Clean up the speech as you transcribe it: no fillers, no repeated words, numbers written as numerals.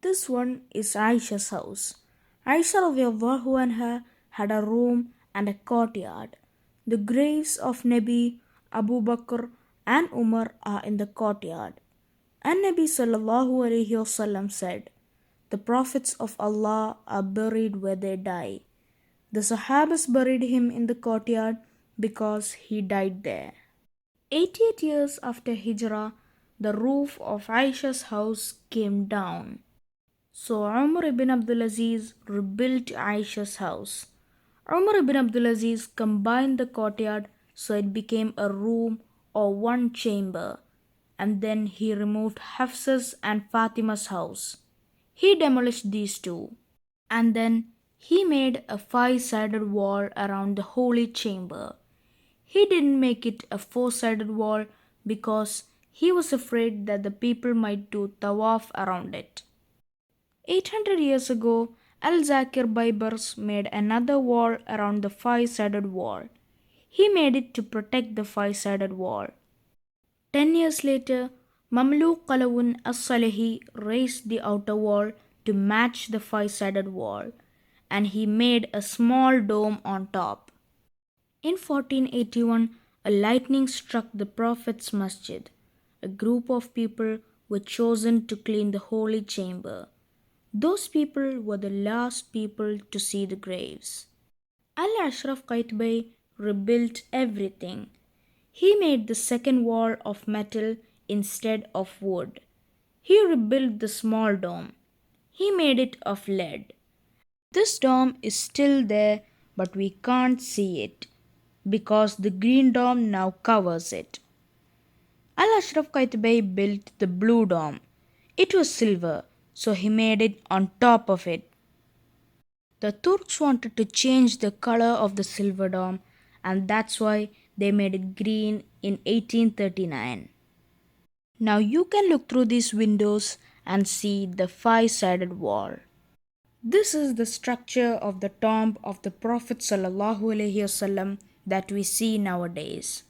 This one is Aisha's house. Aisha radiallahu anha had a room and a courtyard. The graves of Nabi, Abu Bakr and Umar are in the courtyard. And Nabi sallallahu alayhi wasallam said, "The prophets of Allah are buried where they die." The Sahabas buried him in the courtyard because he died there. 88 years after Hijrah, the roof of Aisha's house came down. So Umar ibn Abdul Aziz rebuilt Aisha's house. Umar ibn Abdul Aziz combined the courtyard so it became a room or one chamber, and then he removed Hafsa's and Fatima's house. He demolished these two, and then he made a five-sided wall around the holy chamber. He didn't make it a four-sided wall because he was afraid that the people might do tawaf around it. 800 years ago, Al-Zakir Baybars made another wall around the five-sided wall. He made it to protect the five-sided wall. 10 years later, Mamluk Qalawun As-Salehi raised the outer wall to match the five-sided wall, and he made a small dome on top. In 1481, a lightning struck the Prophet's masjid. A group of people were chosen to clean the holy chamber. Those people were the last people to see the graves. Al-Ashraf Qaitbay rebuilt everything. He made the second wall of metal instead of wood. He rebuilt the small dome. He made it of lead. This dome is still there, but we can't see it because the green dome now covers it. Al-Ashraf Qaitbay built the blue dome. It was silver, so he made it on top of it. The Turks wanted to change the color of the silver dome, and that's why they made it green in 1839. Now you can look through these windows and see the five-sided wall. This is the structure of the tomb of the Prophet ﷺ that we see nowadays.